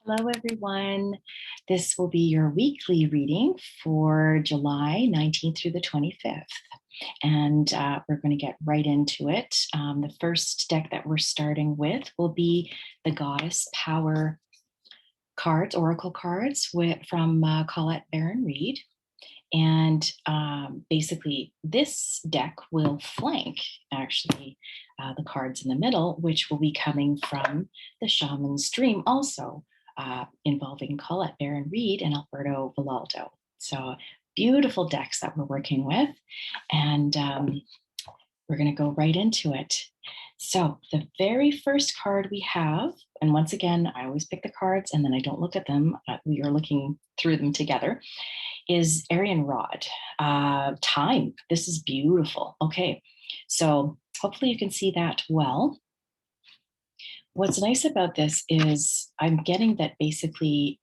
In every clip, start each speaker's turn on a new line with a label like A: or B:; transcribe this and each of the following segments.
A: Hello, everyone. This will be your weekly reading for July 19th through the 25th. And we're going to get right into it. The first deck that we're starting with will be the Goddess Power cards, Oracle cards from Colette Baron Reed. And basically, this deck will flank actually the cards in the middle, which will be coming from the Shaman's Dream, also involving Colette Baron Reed and Alberto Villaldo. So beautiful decks that we're working with. And we're going to go right into it. So the very first card we have, and once again, I always pick the cards and then I don't look at them. We are looking through them together, is Arian Rod. Time. This is beautiful. Okay, so hopefully you can see that well. What's nice about this is I'm getting that basically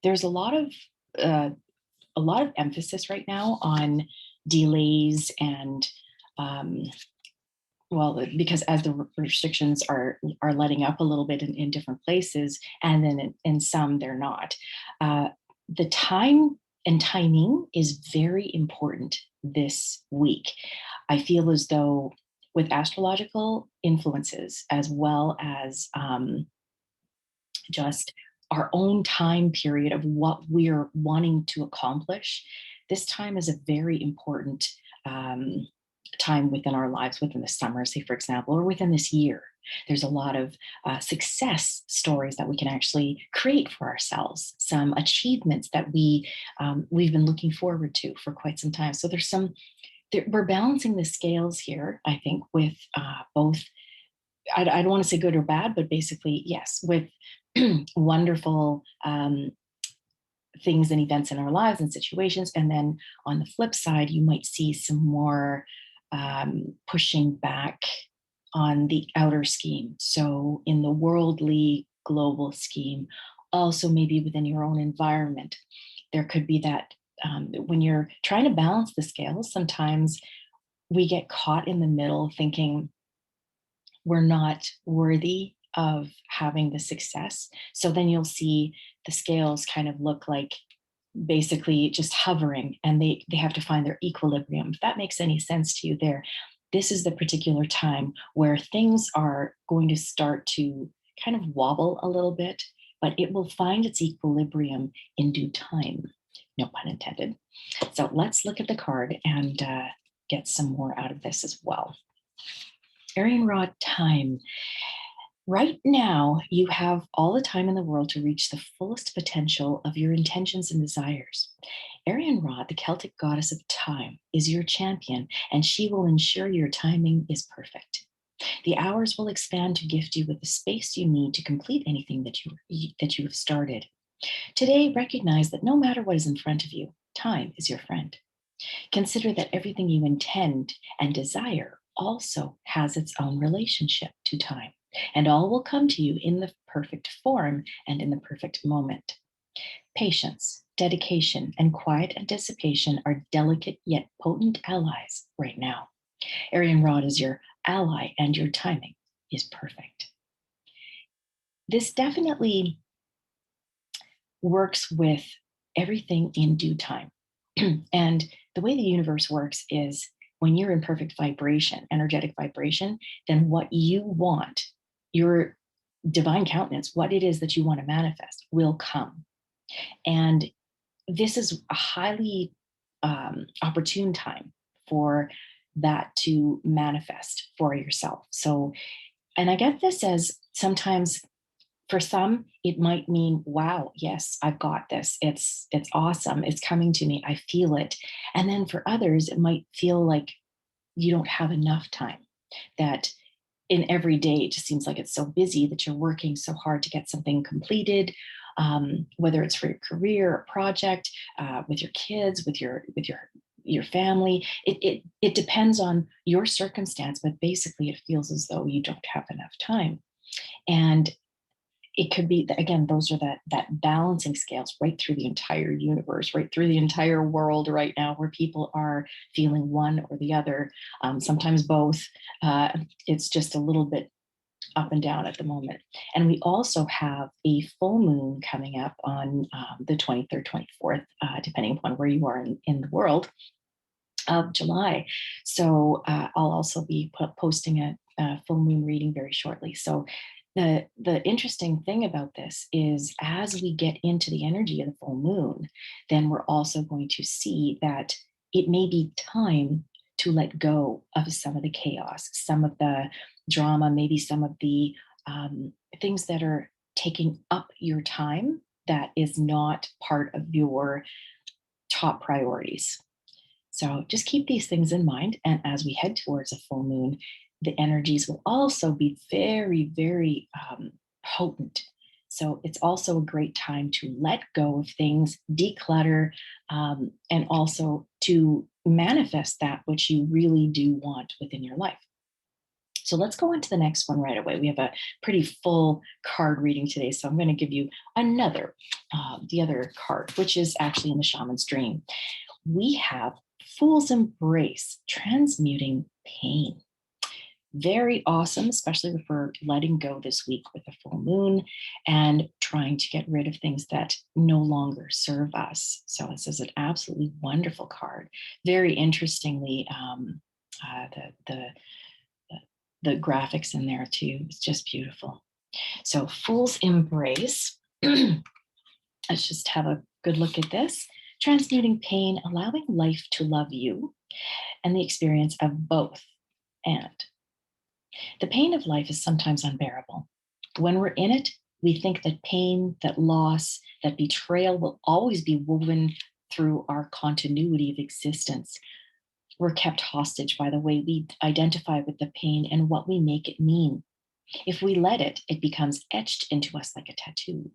A: there's a lot of emphasis right now on delays and well, because as the restrictions are letting up a little bit in different places, and then in some they're not. The time and timing is very important this week. I feel as though with astrological influences, as well as just our own time period of what we're wanting to accomplish, this time is a very important time within our lives, within the summer, say, for example, or within this year. There's a lot of success stories that we can actually create for ourselves, some achievements that we've been looking forward to for quite some time. So we're balancing the scales here, I think, with both, I don't want to say good or bad, but basically, yes, with wonderful things and events in our lives and situations. And then on the flip side, you might see some more pushing back on the outer scheme. So in the worldly global scheme, also maybe within your own environment, there could be that when you're trying to balance the scales, sometimes we get caught in the middle thinking we're not worthy of having the success. So then you'll see the scales kind of look like basically just hovering, and they have to find their equilibrium. If that makes any sense to you there, this is the particular time where things are going to start to kind of wobble a little bit, but it will find its equilibrium in due time. No pun intended. So let's look at the card and get some more out of this as well. Arian Rod, time. Right now, you have all the time in the world to reach the fullest potential of your intentions and desires. Arian Rod, the Celtic goddess of time, is your champion, and she will ensure your timing is perfect. The hours will expand to gift you with the space you need to complete anything that you have started. Today, recognize that no matter what is in front of you, time is your friend. Consider that everything you intend and desire also has its own relationship to time, and all will come to you in the perfect form and in the perfect moment. Patience, dedication, and quiet anticipation are delicate yet potent allies right now. Arian Rod is your ally, and your timing is perfect. This definitely works with everything in due time. And the way the universe works is when you're in perfect vibration, energetic vibration, then what you want, your divine countenance, what it is that you want to manifest will come. And this is a highly opportune time for that to manifest for yourself. So, and I get this as sometimes for some, it might mean, wow, yes, I've got this. It's awesome. It's coming to me. I feel it. And then for others, it might feel like you don't have enough time, that in every day, it just seems like it's so busy that you're working so hard to get something completed, whether it's for your career or project, with your kids, with your family. It depends on your circumstance, but basically it feels as though you don't have enough time. And it could be, again, those are that balancing scales right through the entire universe, right through the entire world right now, where people are feeling one or the other, sometimes both. It's just a little bit up and down at the moment. And we also have a full moon coming up on the 23rd, 24th, depending upon where you are in the world of July. So I'll also be posting a full moon reading very shortly. So the interesting thing about this is as we get into the energy of the full moon, then we're also going to see that it may be time to let go of some of the chaos, some of the drama, maybe some of the things that are taking up your time that is not part of your top priorities. So just keep these things in mind. And as we head towards a full moon, the energies will also be very, very potent. So it's also a great time to let go of things, declutter, and also to manifest that which you really do want within your life. So let's go on to the next one right away. We have a pretty full card reading today. So I'm going to give you the other card, which is actually in the shaman's dream. We have Fool's Embrace, transmuting pain. Very awesome, especially if we're letting go this week with the full moon and trying to get rid of things that no longer serve us. So this is an absolutely wonderful card. Very interestingly, the the graphics in there too. It's just beautiful. So Fool's Embrace. Let's just have a good look at this. Transmuting pain, allowing life to love you, and the experience of both. And the pain of life is sometimes unbearable. When we're in it, we think that pain, that loss, that betrayal will always be woven through our continuity of existence. We're kept hostage by the way we identify with the pain and what we make it mean. If we let it, it becomes etched into us like a tattoo.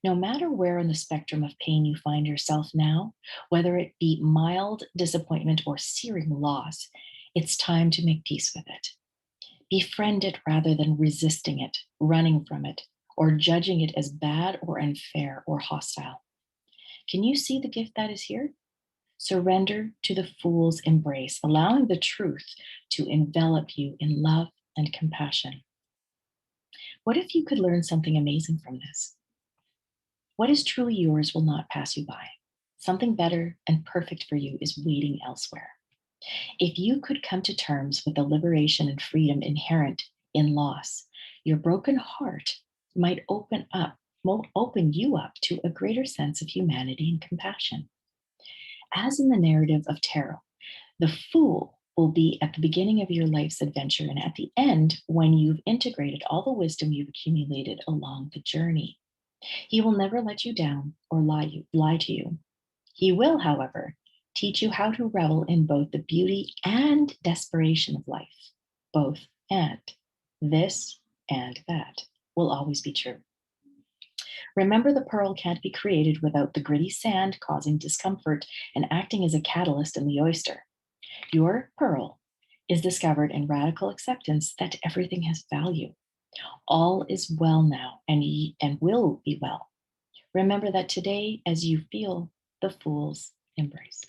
A: No matter where on the spectrum of pain you find yourself now, whether it be mild disappointment or searing loss, it's time to make peace with it. Befriend it rather than resisting it, running from it, or judging it as bad or unfair or hostile. Can you see the gift that is here? Surrender to the Fool's Embrace, allowing the truth to envelop you in love and compassion. What if you could learn something amazing from this? What is truly yours will not pass you by. Something better and perfect for you is waiting elsewhere. If you could come to terms with the liberation and freedom inherent in loss, your broken heart might open you up to a greater sense of humanity and compassion. As in the narrative of tarot, the fool will be at the beginning of your life's adventure and at the end when you've integrated all the wisdom you've accumulated along the journey. He will never let you down or lie to you. He will, however, teach you how to revel in both the beauty and desperation of life. Both and. This and that will always be true. Remember, the pearl can't be created without the gritty sand causing discomfort and acting as a catalyst in the oyster. Your pearl is discovered in radical acceptance that everything has value. All is well now and will be well. Remember that today as you feel the Fool's Embrace.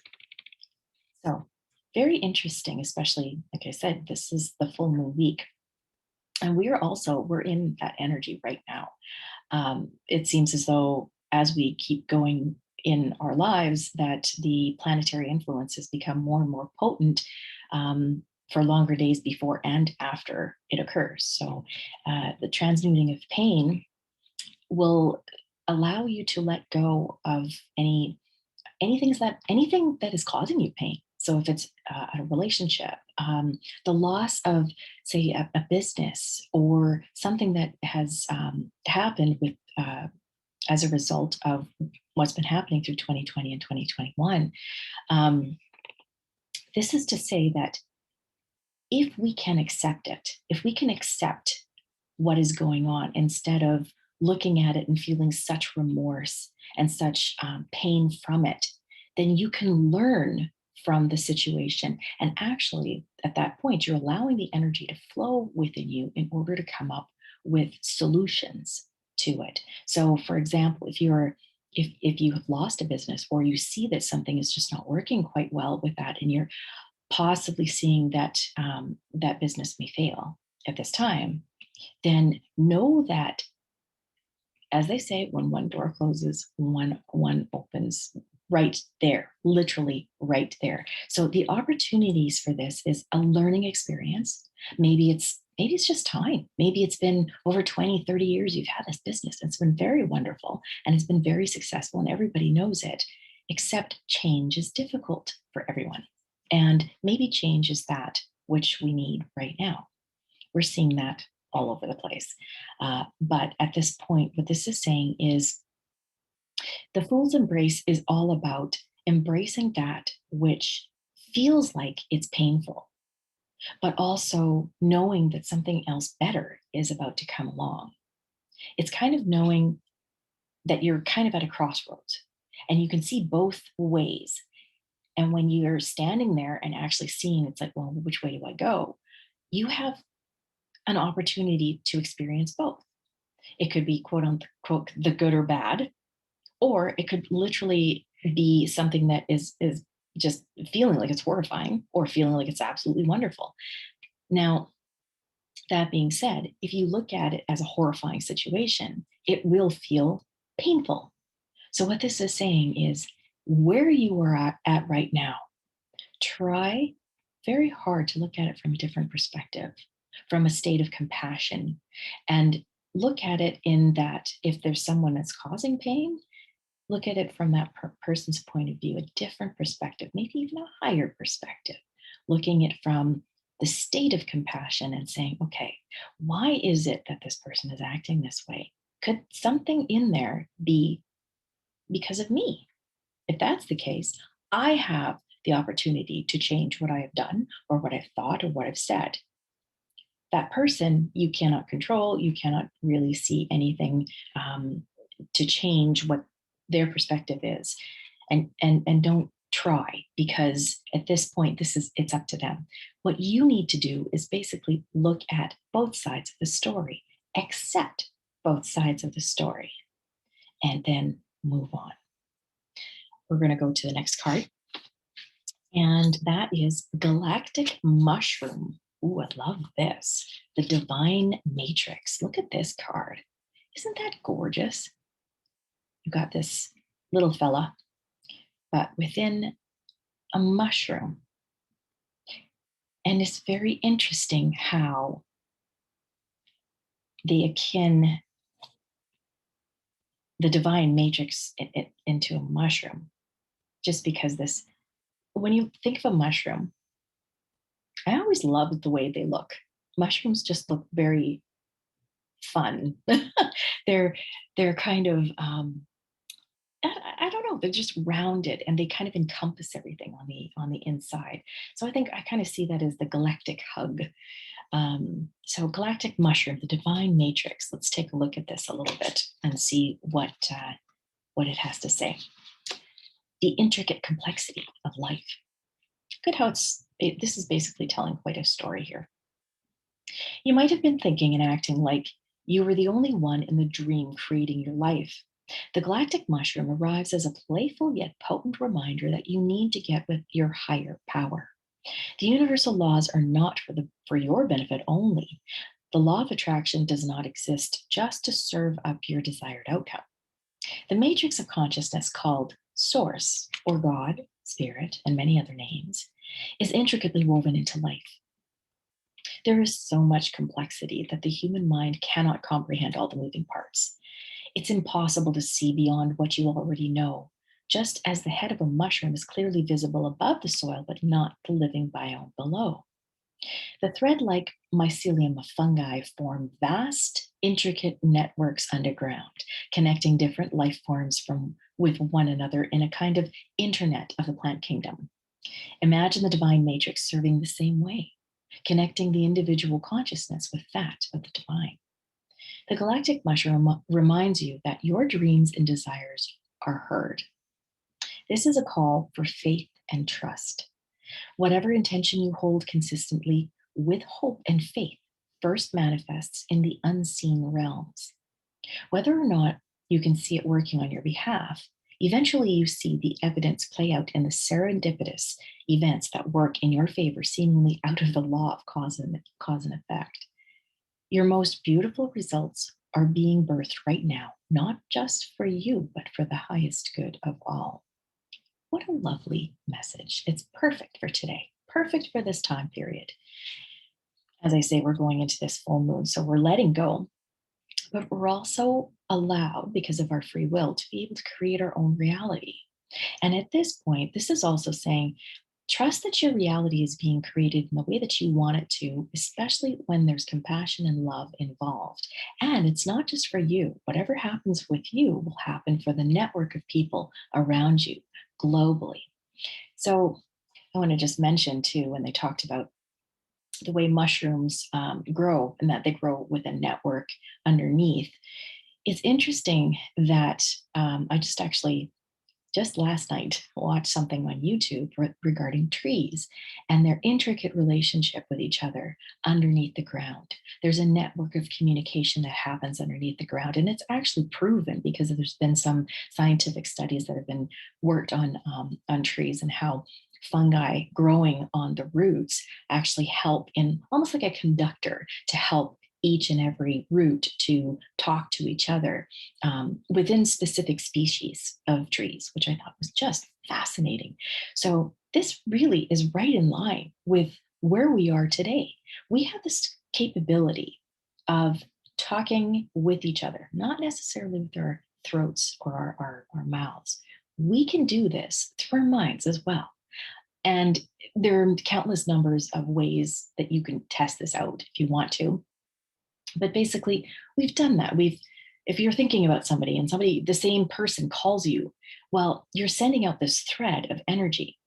A: So very interesting, especially, like I said, this is the full moon week. And we're in that energy right now. It seems as though as we keep going in our lives, that the planetary influences become more and more potent for longer days before and after it occurs. So the transmuting of pain will allow you to let go of anything that is causing you pain. So if it's a relationship, the loss of, say, a business or something that has happened with as a result of what's been happening through 2020 and 2021, this is to say that if we can accept it, if we can accept what is going on instead of looking at it and feeling such remorse and such pain from it, then you can learn from the situation. And actually, at that point, you're allowing the energy to flow within you in order to come up with solutions to it. So, for example, if you have lost a business or you see that something is just not working quite well with that, and you're possibly seeing that that business may fail at this time, then know that, as they say, when one door closes, one opens, right there, literally right there. So the opportunities for this is a learning experience. Maybe it's just time. Maybe it's been over 20, 30 years you've had this business. It's been very wonderful and it's been very successful and everybody knows it, except change is difficult for everyone. And maybe change is that which we need right now. We're seeing that all over the place. But at this point, what this is saying is the fool's embrace is all about embracing that which feels like it's painful, but also knowing that something else better is about to come along. It's kind of knowing that you're kind of at a crossroads and you can see both ways. And when you're standing there and actually seeing, it's like, well, which way do I go? You have an opportunity to experience both. It could be quote unquote the good or bad, or it could literally be something that is just feeling like it's horrifying or feeling like it's absolutely wonderful. Now, that being said, if you look at it as a horrifying situation, it will feel painful. So what this is saying is where you are at right now, try very hard to look at it from a different perspective, from a state of compassion, and look at it in that if there's someone that's causing pain, look at it from that person's point of view, a different perspective, maybe even a higher perspective, looking at from the state of compassion and saying, okay, why is it that this person is acting this way? Could something in there be because of me? If that's the case, I have the opportunity to change what I have done or what I've thought or what I've said. That person you cannot control, you cannot really see anything to change what their perspective is, and don't try, because at this point it's up to them. What you need to do is basically look at both sides of the story, accept both sides of the story, and then move on. We're going to go to the next card, and that is galactic mushroom. Ooh, I love this. The divine matrix. Look at this card. Isn't that gorgeous? You got this little fella, but within a mushroom. And it's very interesting how they akin the divine matrix into a mushroom, just because this, when you think of a mushroom, I always love the way they look. Mushrooms just look very fun. they're they're kind of I don't know. They're just rounded and they kind of encompass everything on the inside. So I think I kind of see that as the galactic hug. So galactic mushroom, the divine matrix. Let's take a look at this a little bit and see what it has to say. The intricate complexity of life. Look at how this is basically telling quite a story here. You might have been thinking and acting like you were the only one in the dream creating your life. The galactic mushroom arrives as a playful yet potent reminder that you need to get with your higher power. The universal laws are not for your benefit only. The law of attraction does not exist just to serve up your desired outcome. The matrix of consciousness, called Source or God, Spirit, and many other names, is intricately woven into life. There is so much complexity that the human mind cannot comprehend all the moving parts. It's impossible to see beyond what you already know, just as the head of a mushroom is clearly visible above the soil, but not the living biome below. The thread-like mycelium of fungi form vast, intricate networks underground, connecting different life forms with one another in a kind of internet of the plant kingdom. Imagine the divine matrix serving the same way, connecting the individual consciousness with that of the divine. The galactic mushroom reminds you that your dreams and desires are heard. This is a call for faith and trust. Whatever intention you hold consistently with hope and faith first manifests in the unseen realms. Whether or not you can see it working on your behalf, eventually you see the evidence play out in the serendipitous events that work in your favor, seemingly out of the law of cause and effect. Your most beautiful results are being birthed right now, not just for you, but for the highest good of all. What a lovely message. It's perfect for today, perfect for this time period. As I say, we're going into this full moon, so we're letting go, but we're also allowed, because of our free will, to be able to create our own reality. And at this point, this is also saying, trust that your reality is being created in the way that you want it to, especially when there's compassion and love involved. And it's not just for you. Whatever happens with you will happen for the network of people around you globally. So I want to just mention too, when they talked about the way mushrooms grow and that they grow with a network underneath, it's interesting that I just actually just last night watched something on YouTube regarding trees and their intricate relationship with each other underneath the ground. There's a network of communication that happens underneath the ground, and it's actually proven because there's been some scientific studies that have been worked on trees and how fungi growing on the roots actually help in almost like a conductor to help each and every root to talk to each other within specific species of trees, which I thought was just fascinating. So, this really is right in line with where we are today. We have this capability of talking with each other, not necessarily with our throats or our mouths. We can do this through our minds as well. And there are countless numbers of ways that you can test this out if you want to. But basically, we've done that. If you're thinking about somebody and the same person calls you, well, you're sending out this thread of energy.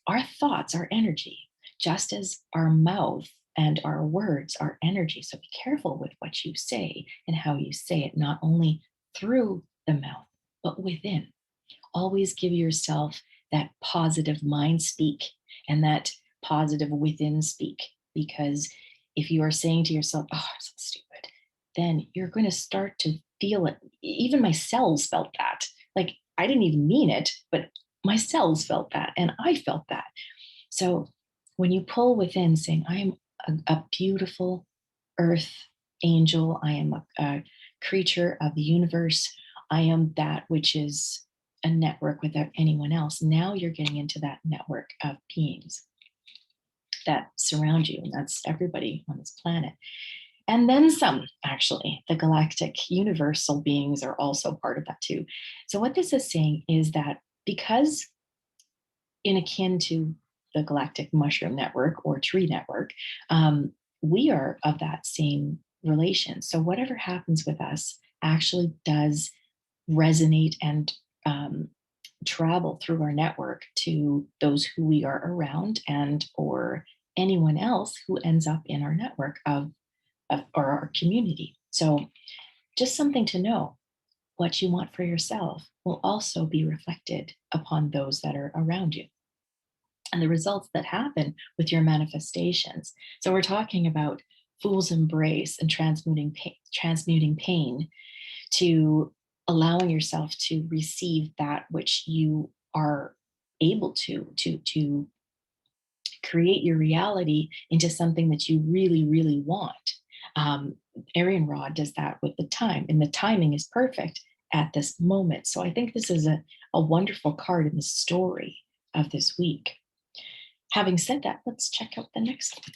A: Our thoughts are energy, just as our mouth and our words are energy. So be careful with what you say and how you say it, not only through the mouth, but within. Always give yourself that positive mind speak and that positive within speak. Because if you are saying to yourself, oh, I'm so stupid, then you're going to start to feel it. Even my cells felt that. Like I didn't even mean it, but my cells felt that and I felt that. So when you pull within saying, I am a beautiful earth angel, I am a creature of the universe, I am that which is a network without anyone else. Now you're getting into that network of beings that surround you, and that's everybody on this planet. And then some, actually. The galactic universal beings are also part of that too. So, what this is saying is that because, in akin to the galactic mushroom network or tree network, we are of that same relation. So, whatever happens with us actually does resonate and travel through our network to those who we are around and or anyone else who ends up in our network of or our community. So just something to know, what you want for yourself will also be reflected upon those that are around you and the results that happen with your manifestations. So we're talking about fool's embrace and transmuting pain to allowing yourself to receive that which you are able to create your reality into something that you really really want. um, Arian Rod does that with the time, and the timing is perfect at this moment. So I think this is a wonderful card in the story of this week. Having said that, let's check out the next one.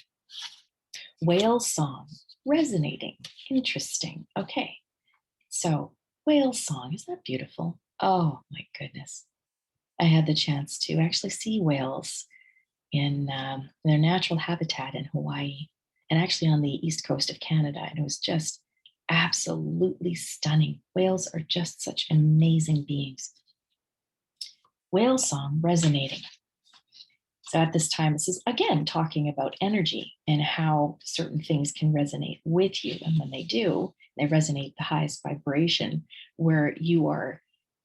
A: Whale song, resonating, interesting. Okay, so, whale song, is that beautiful? Oh my goodness. I had the chance to actually see whales in their natural habitat in Hawaii and actually on the east coast of Canada. And it was just absolutely stunning. Whales are just such amazing beings. Whale song resonating. So at this time, this is again talking about energy and how certain things can resonate with you. And when they do, they resonate the highest vibration where you are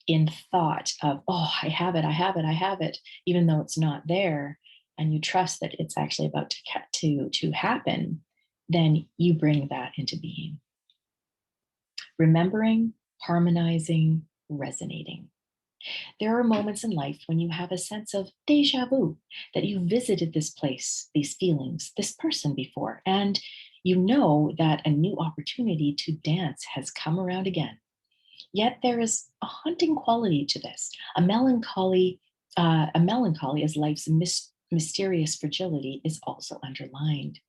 A: in thought of, oh, I have it, I have it, I have it, even though it's not there, and you trust that it's actually about to happen, then you bring that into being. Remembering, harmonizing, resonating. There are moments in life when you have a sense of deja vu, that you visited this place, these feelings, this person before, and You know that a new opportunity to dance has come around again. Yet there is a haunting quality to this, a melancholy as life's mysterious fragility is also underlined.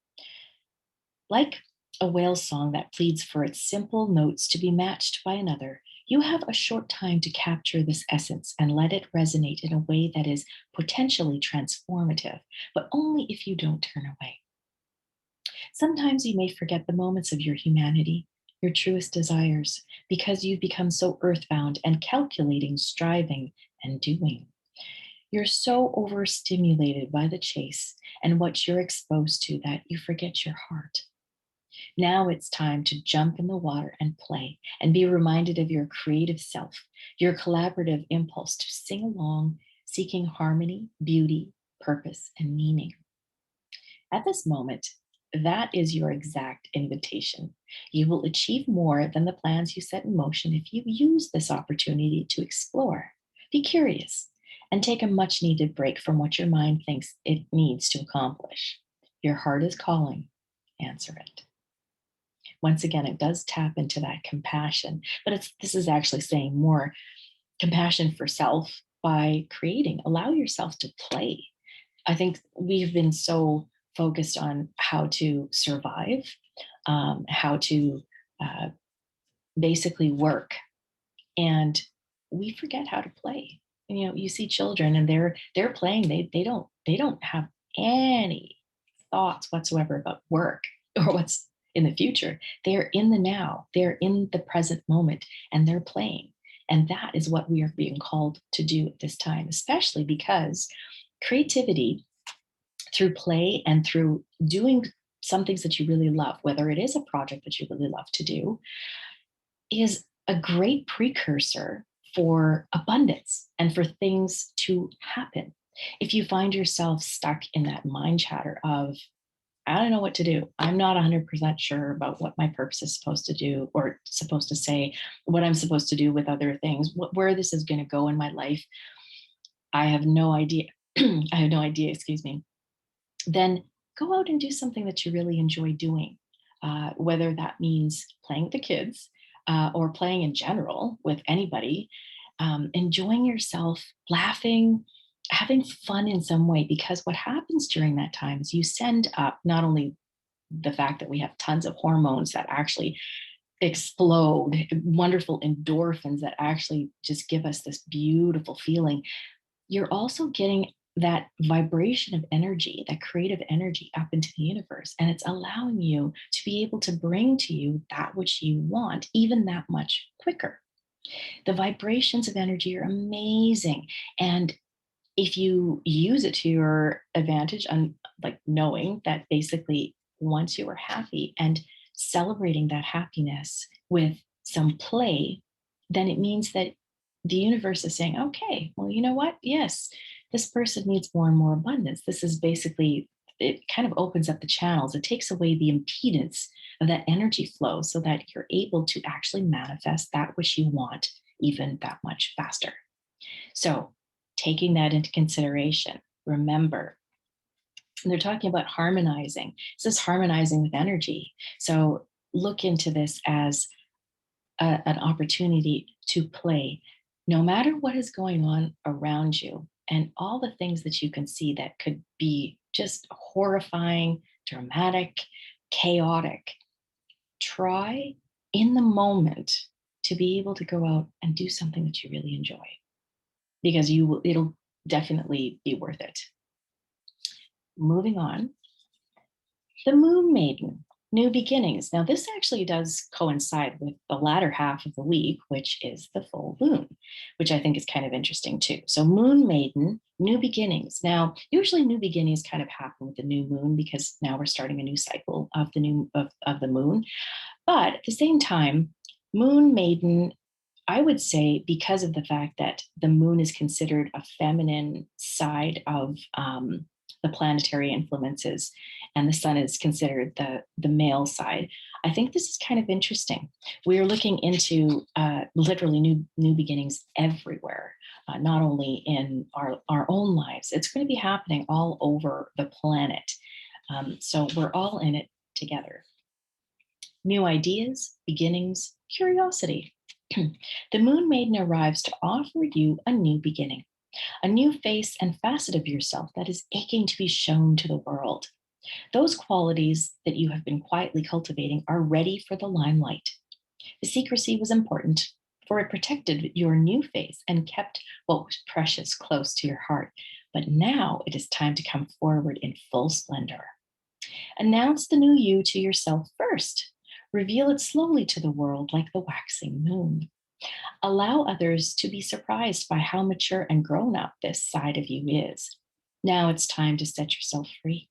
A: Like a whale song that pleads for its simple notes to be matched by another, you have a short time to capture this essence and let it resonate in a way that is potentially transformative, but only if you don't turn away. Sometimes you may forget the moments of your humanity, your truest desires, because you've become so earthbound and calculating, striving, and doing. You're so overstimulated by the chase and what you're exposed to that you forget your heart. Now it's time to jump in the water and play and be reminded of your creative self, your collaborative impulse to sing along, seeking harmony, beauty, purpose, and meaning. At this moment, that is your exact invitation. You will achieve more than the plans you set in motion if you use this opportunity to explore, be curious, and take a much needed break from what your mind thinks it needs to accomplish. Your heart is calling, answer it. Once again, it does tap into that compassion, but this is actually saying more compassion for self by creating, allow yourself to play. I think we've been so focused on how to survive, how to uh, basically work, and we forget how to play. And, you see children and they're playing. They don't have any thoughts whatsoever about work or what's in the future. They're in the now. They're in the present moment, and they're playing. And that is what we are being called to do at this time, especially because creativity through play and through doing some things that you really love, whether it is a project that you really love to do, is a great precursor for abundance and for things to happen. If you find yourself stuck in that mind chatter of, I don't know what to do. I'm not 100% sure about what my purpose is supposed to do or supposed to say, what I'm supposed to do with other things, where this is going to go in my life. I have no idea. I have no idea, excuse me. Then go out and do something that you really enjoy doing, whether that means playing with the kids or playing in general with anybody, enjoying yourself, laughing, having fun in some way. Because what happens during that time is you send up not only the fact that we have tons of hormones that actually explode, wonderful endorphins that actually just give us this beautiful feeling, you're also getting that vibration of energy, that creative energy up into the universe. And it's allowing you to be able to bring to you that which you want, even that much quicker. The vibrations of energy are amazing. And if you use it to your advantage, and like knowing that basically once you are happy and celebrating that happiness with some play, then it means that the universe is saying, okay, well, you know what? Yes, this person needs more and more abundance. This is basically, it kind of opens up the channels. It takes away the impedance of that energy flow so that you're able to actually manifest that which you want even that much faster. So, taking that into consideration, remember, they're talking about harmonizing. This is harmonizing with energy. So, look into this as an opportunity to play, no matter what is going on around you and all the things that you can see that could be just horrifying, dramatic, chaotic. Try in the moment to be able to go out and do something that you really enjoy because it'll definitely be worth it. Moving on, the moon maiden, new beginnings. Now, this actually does coincide with the latter half of the week, which is the full moon, which I think is kind of interesting too. So, moon maiden, new beginnings. Now, usually new beginnings kind of happen with the new moon because now we're starting a new cycle of the moon. But at the same time, moon maiden, I would say, because of the fact that the moon is considered a feminine side of the planetary influences, and the sun is considered the male side. I think this is kind of interesting. We are looking into literally new beginnings everywhere, not only in our own lives. It's going to be happening all over the planet. So we're all in it together. new ideas, beginnings, curiosity. The Moon Maiden arrives to offer you a new beginning, a new face and facet of yourself that is aching to be shown to the world. Those qualities that you have been quietly cultivating are ready for the limelight. The secrecy was important, for it protected your new face and kept what was precious close to your heart. But now it is time to come forward in full splendor. Announce the new you to yourself first. Reveal it slowly to the world like the waxing moon. Allow others to be surprised by how mature and grown up this side of you is. Now it's time to set yourself free.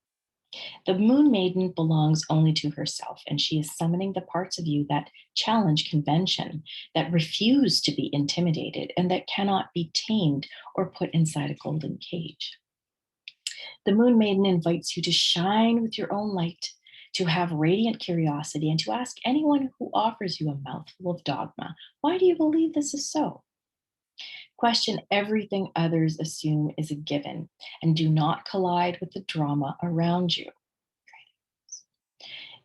A: The Moon Maiden belongs only to herself, and she is summoning the parts of you that challenge convention, that refuse to be intimidated, and that cannot be tamed or put inside a golden cage. The Moon Maiden invites you to shine with your own light, to have radiant curiosity, and to ask anyone who offers you a mouthful of dogma, why do you believe this is so? Question everything others assume is a given, and do not collide with the drama around you.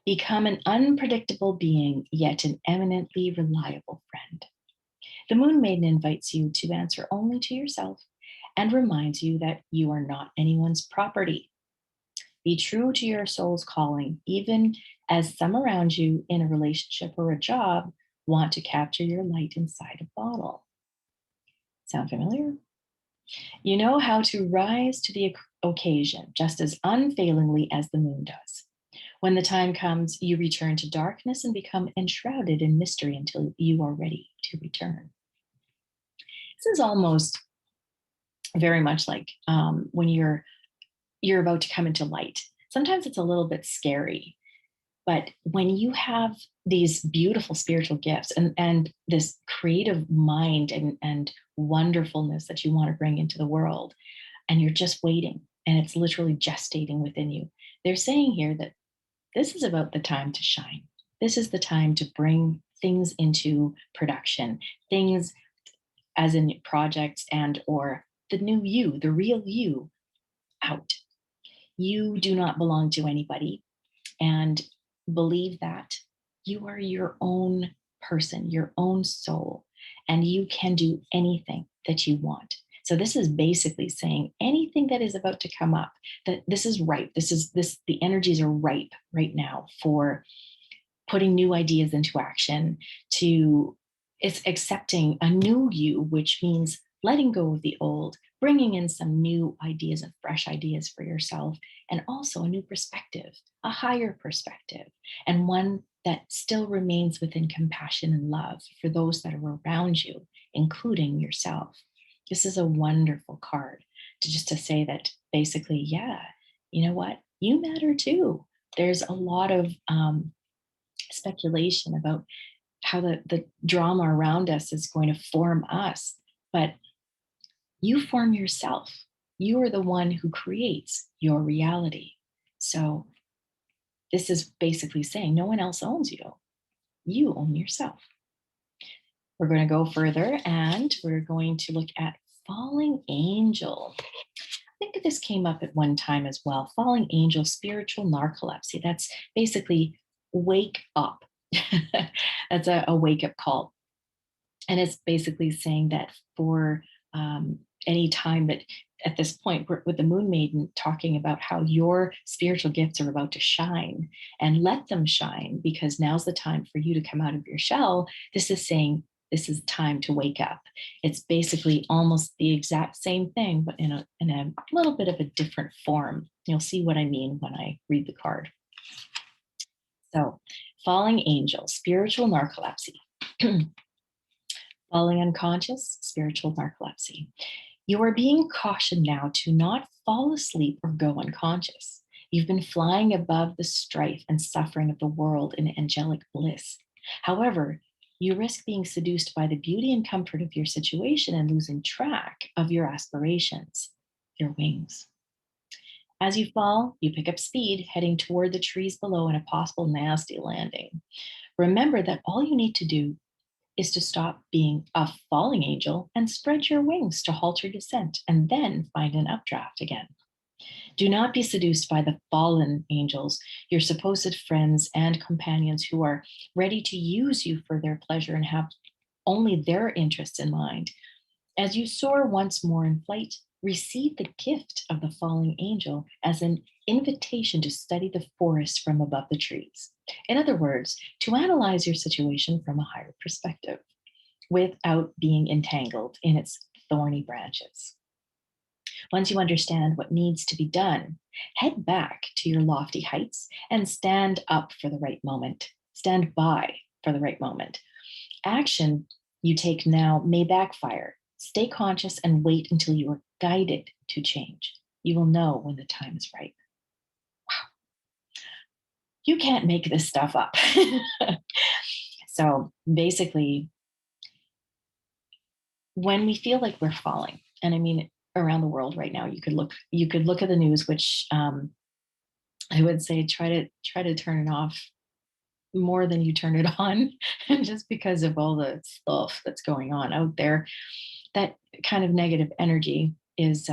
A: Become an unpredictable being, yet an eminently reliable friend. The Moon Maiden invites you to answer only to yourself and reminds you that you are not anyone's property. Be true to your soul's calling, even as some around you in a relationship or a job want to capture your light inside a bottle. Sound familiar? You know how to rise to the occasion just as unfailingly as the moon does. When the time comes, you return to darkness and become enshrouded in mystery until you are ready to return. This is almost very much like when you're about to come into light. Sometimes it's a little bit scary, but when you have these beautiful spiritual gifts and this creative mind and wonderfulness that you want to bring into the world, and you're just waiting, and it's literally gestating within you, they're saying here that this is about the time to shine. This is the time to bring things into production, things as in projects and or the new you, the real you out. You do not belong to anybody, and believe that you are your own person, your own soul, and you can do anything that you want. So this is basically saying anything that is about to come up, that this is ripe. The energies are ripe right now for putting new ideas into action, to it's accepting a new you, which means letting go of the old, bringing in some new ideas and fresh ideas for yourself, and also a new perspective, a higher perspective, and one that still remains within compassion and love for those that are around you, including yourself. This is a wonderful card to say that basically, yeah, you know what? You matter too. There's a lot of speculation about how the drama around us is going to form us, but you form yourself. You are the one who creates your reality. So this is basically saying no one else owns you. You own yourself. We're going to go further and we're going to look at falling angel. I think that this came up at one time as well. Falling angel, spiritual narcolepsy. That's basically wake up. That's a wake up call. And it's basically saying that for any time that at this point, with the Moon Maiden talking about how your spiritual gifts are about to shine, and let them shine because now's the time for you to come out of your shell. This is saying this is time to wake up. It's basically almost the exact same thing, but in a little bit of a different form. You'll see what I mean when I read the card. So, falling angel, spiritual narcolepsy. Falling unconscious, spiritual narcolepsy. You are being cautioned now to not fall asleep or go unconscious. You've been flying above the strife and suffering of the world in angelic bliss. However, you risk being seduced by the beauty and comfort of your situation and losing track of your aspirations, your wings. As you fall, you pick up speed, heading toward the trees below in a possible nasty landing. Remember that all you need to do is to stop being a falling angel and spread your wings to halt your descent and then find an updraft again. Do not be seduced by the fallen angels, your supposed friends and companions who are ready to use you for their pleasure and have only their interests in mind. As you soar once more in flight, receive the gift of the falling angel as an invitation to study the forest from above the trees. In other words, to analyze your situation from a higher perspective without being entangled in its thorny branches. Once you understand what needs to be done, head back to your lofty heights and stand up for the right moment. Stand by for the right moment. Action you take now may backfire. Stay conscious and wait until you are guided to change. You will know when the time is right. Wow. You can't make this stuff up. So basically, when we feel like we're falling, and I mean around the world right now, you could look at the news, which I would say try to turn it off more than you turn it on, just because of all the stuff that's going on out there. That kind of negative energy is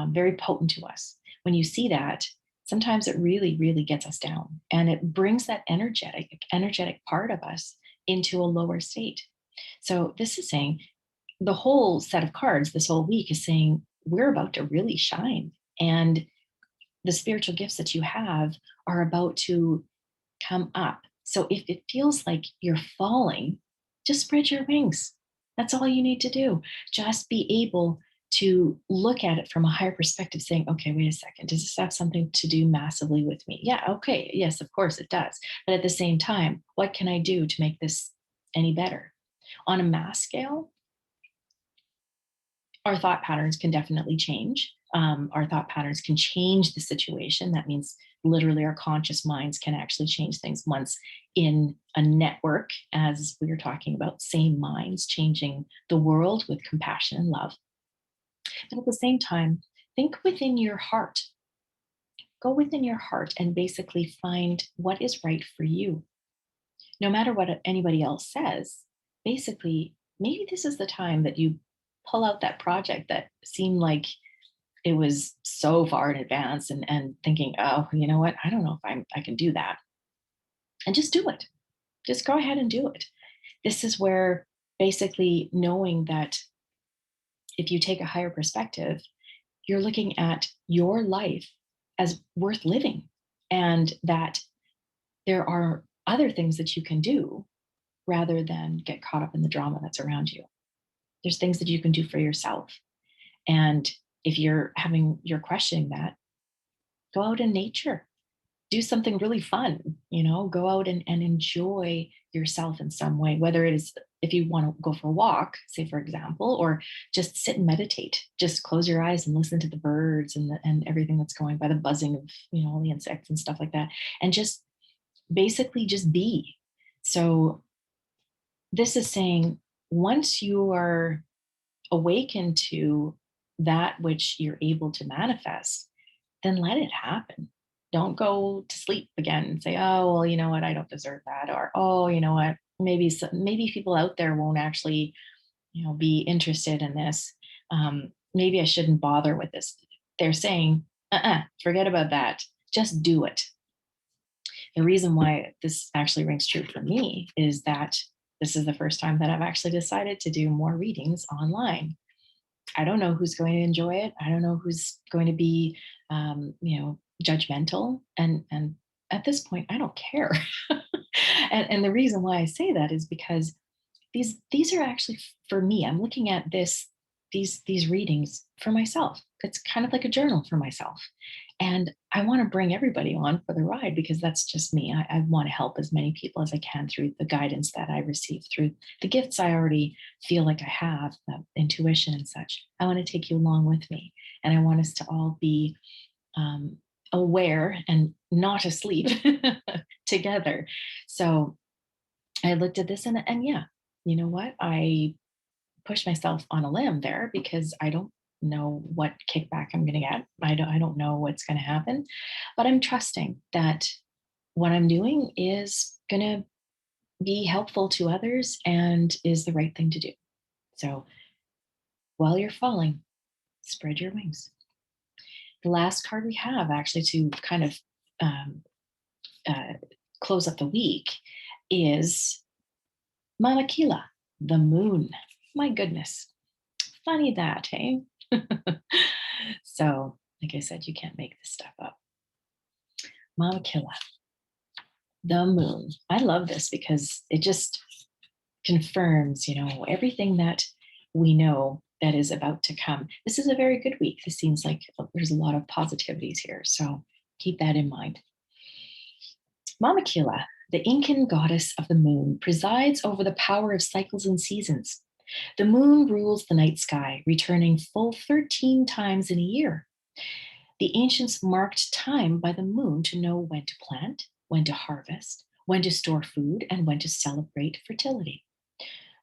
A: very potent to us. When you see that, sometimes it really, really gets us down, and it brings that energetic part of us into a lower state. So this is saying the whole set of cards this whole week is saying we're about to really shine, and the spiritual gifts that you have are about to come up. So if it feels like you're falling, just spread your wings. That's all you need to do. Just be able to look at it from a higher perspective, saying, okay, wait a second, does this have something to do massively with me? Yeah, okay, yes, of course it does. But at the same time, what can I do to make this any better? On a mass scale, our thought patterns can definitely change. Our thought patterns can change the situation. That means literally our conscious minds can actually change things once in a network, as we were talking about, same minds changing the world with compassion and love. But at the same time, think within your heart. Go within your heart and basically find what is right for you. No matter what anybody else says, basically, maybe this is the time that you pull out that project that seemed like it was so far in advance, and thinking, oh, you know what? I don't know if I can do that. And just do it. Just go ahead and do it. This is where basically knowing that if you take a higher perspective, you're looking at your life as worth living, and that there are other things that you can do rather than get caught up in the drama that's around you. There's things that you can do for yourself. And if you're questioning that, go out in nature, do something really fun, go out and enjoy yourself in some way, whether it is if you want to go for a walk, say for example, or just sit and meditate, just close your eyes and listen to the birds and everything that's going by, the buzzing of, all the insects and stuff like that. And just basically just be. So this is saying once you are awakened to that which you're able to manifest, then let it happen. Don't go to sleep again and say, oh, well, you know what? I don't deserve that. Or, oh, you know what? Maybe people out there won't actually, be interested in this. Maybe I shouldn't bother with this. They're saying, forget about that. Just do it. The reason why this actually rings true for me is that this is the first time that I've actually decided to do more readings online. I don't know who's going to enjoy it. I don't know who's going to be, judgmental. And at this point, I don't care. And the reason why I say that is because these are actually for me. I'm looking at these readings for myself. It's kind of like a journal for myself. And I want to bring everybody on for the ride because that's just me. I want to help as many people as I can through the guidance that I receive, through the gifts I already feel like I have, intuition and such. I want to take you along with me. And I want us to all be aware and not asleep together. So I looked at this and yeah, you know what? I pushed myself on a limb there because I don't know what kickback I'm going to get. I don't know what's going to happen, but I'm trusting that what I'm doing is going to be helpful to others and is the right thing to do. So while you're falling, spread your wings. The last card we have actually to kind of um, uh, close up the week is Mama Kila, the moon. My goodness. Funny that, hey? So, like I said, you can't make this stuff up. Mama Kila, the moon. I love this because it just confirms, everything that we know that is about to come. This is a very good week. This seems like there's a lot of positivities here. So keep that in mind. Mama Kila, the Incan goddess of the moon, presides over the power of cycles and seasons. The moon rules the night sky, returning full 13 times in a year. The ancients marked time by the moon to know when to plant, when to harvest, when to store food, and when to celebrate fertility.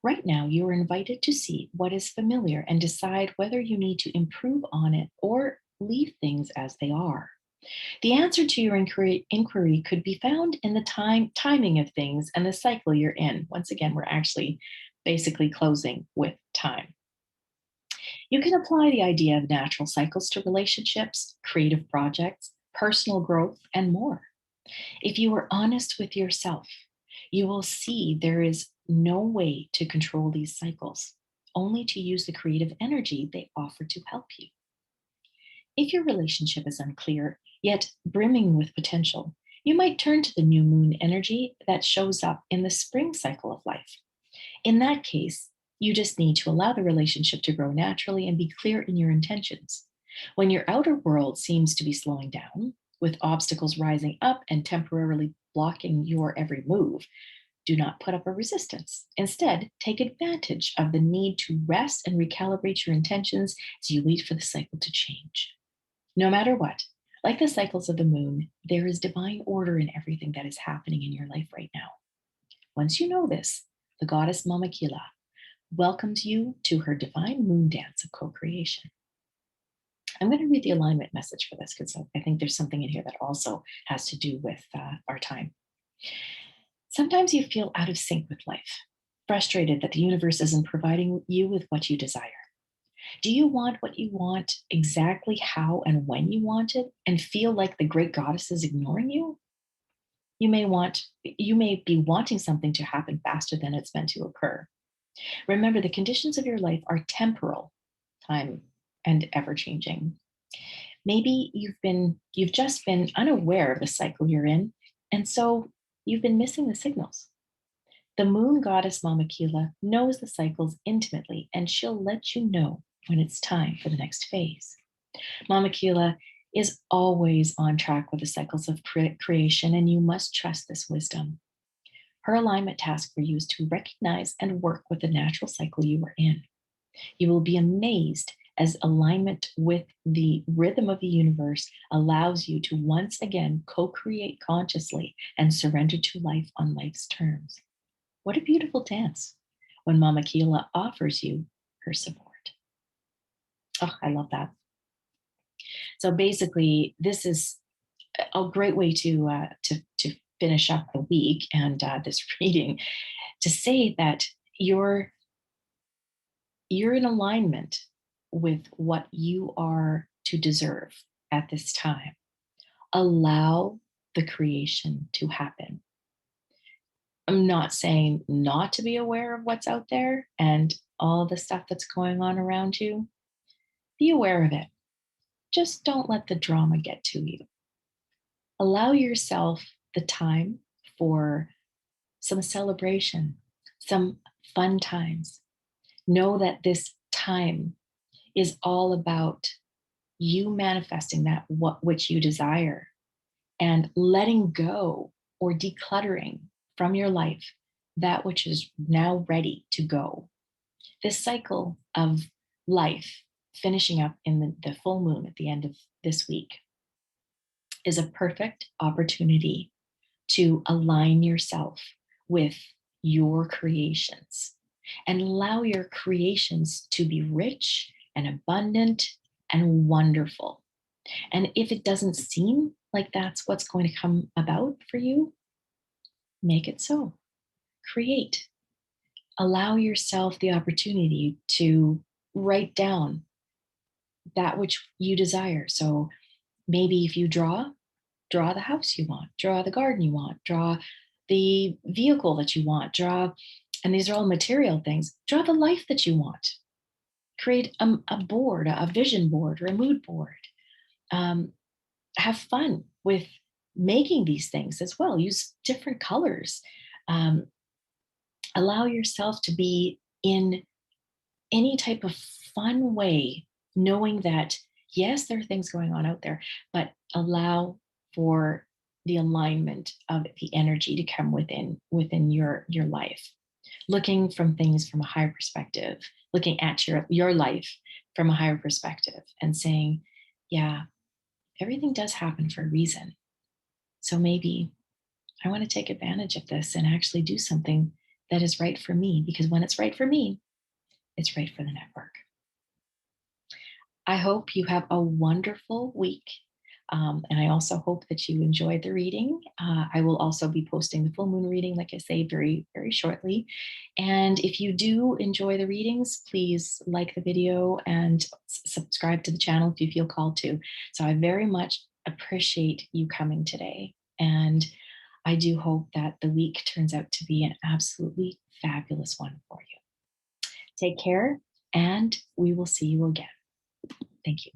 A: Right now, you are invited to see what is familiar and decide whether you need to improve on it or leave things as they are. The answer to your inquiry could be found in the timing of things and the cycle you're in. Once again, we're actually basically closing with time. You can apply the idea of natural cycles to relationships, creative projects, personal growth, and more. If you are honest with yourself, you will see there is no way to control these cycles, only to use the creative energy they offer to help you. If your relationship is unclear, yet brimming with potential, you might turn to the new moon energy that shows up in the spring cycle of life. In that case, you just need to allow the relationship to grow naturally and be clear in your intentions. When your outer world seems to be slowing down, with obstacles rising up and temporarily blocking your every move, do not put up a resistance. Instead, take advantage of the need to rest and recalibrate your intentions as you wait for the cycle to change. No matter what, like the cycles of the moon, there is divine order in everything that is happening in your life right now. Once you know this, the goddess Mama Kila welcomes you to her divine moon dance of co creation. I'm going to read the alignment message for this because I think there's something in here that also has to do with our time. Sometimes you feel out of sync with life, frustrated that the universe isn't providing you with what you desire. Do you want what you want exactly how and when you want it and feel like the great goddess is ignoring you? You may be wanting something to happen faster than it's meant to occur. Remember, the conditions of your life are temporal, time and ever changing. Maybe you've just been unaware of the cycle you're in, and so you've been missing the signals. The moon goddess Mama Kila knows the cycles intimately, and she'll let you know when it's time for the next phase. Mama Kila is always on track with the cycles of creation, and you must trust this wisdom. Her alignment task for you is to recognize and work with the natural cycle you are in. You will be amazed as alignment with the rhythm of the universe allows you to once again co create consciously and surrender to life on life's terms. What a beautiful dance when Mama Kila offers you her support. Oh, I love that. So basically, this is a great way to finish up the week and this reading to say that you're you're in alignment with what you are to deserve at this time. Allow the creation to happen. I'm not saying not to be aware of what's out there and all the stuff that's going on around you. Be aware of it. Just don't let the drama get to you. Allow yourself the time for some celebration, some fun times. Know that this time is all about you manifesting that what which you desire and letting go or decluttering from your life that which is now ready to go. This cycle of life finishing up in the full moon at the end of this week is a perfect opportunity to align yourself with your creations and allow your creations to be rich and abundant and wonderful. And if it doesn't seem like that's what's going to come about for you, make it so. Create. Allow yourself the opportunity to write down that which you desire. So Maybe if you draw the house you want, draw the garden you want, draw the vehicle that you want, draw, and these are all material things, draw the life that you want. Create a board, a vision board, or a mood board. Um, have fun with making these things as well. Use different colors. Um, allow yourself to be in any type of fun way, knowing that, yes, there are things going on out there, but allow for the alignment of the energy to come within your life. Looking from things from a higher perspective, looking at your life from a higher perspective and saying, yeah, everything does happen for a reason. So maybe I want to take advantage of this and actually do something that is right for me, because when it's right for me, it's right for the network. I hope you have a wonderful week. And I also hope that you enjoyed the reading. I will also be posting the full moon reading, like I say, very, very shortly. And if you do enjoy the readings, please like the video and subscribe to the channel if you feel called to. So I very much appreciate you coming today. And I do hope that the week turns out to be an absolutely fabulous one for you. Take care, and we will see you again. Thank you.